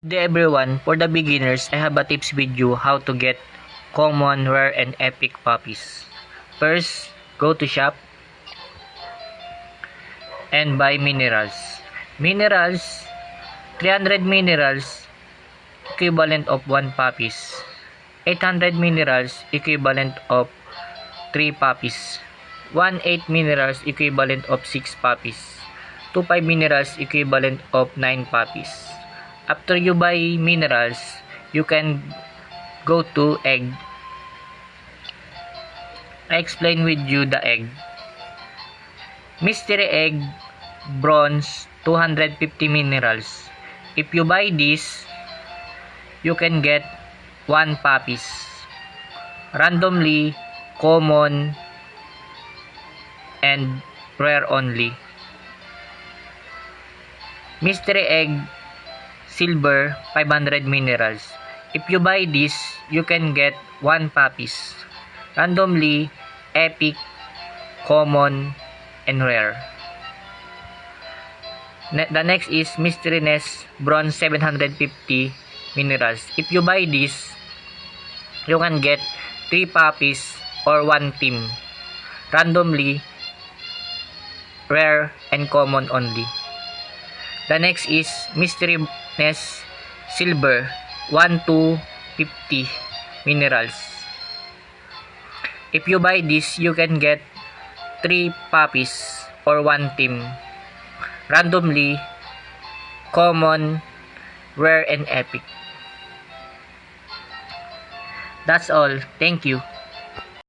Good day everyone, for the beginners, I have a tips video how to get common, rare, and epic puppies. First, go to shop and buy minerals. Minerals, 300 minerals, equivalent of 1 puppies. 800 minerals, equivalent of 3 puppies. 1/8 minerals, equivalent of 6 puppies. 2/5 minerals, equivalent of 9 puppies. After you buy minerals, you can go to egg. I explain with you the egg. Mystery egg, bronze, 250 minerals. If you buy this, you can get 1 puppies. Randomly, common, and rare only. Mystery egg, silver, 500 minerals. If you buy this, you can get 1 puppies. Randomly, epic, common, and rare. The next is mystery nest, bronze, 750 minerals. If you buy this, you can get 3 puppies or 1 team. Randomly, rare, and common only. The next is mystery nest, silver, 1 to 50 minerals. If you buy this, you can get 3 puppies or 1 team. Randomly, common, rare, and epic. That's all. Thank you.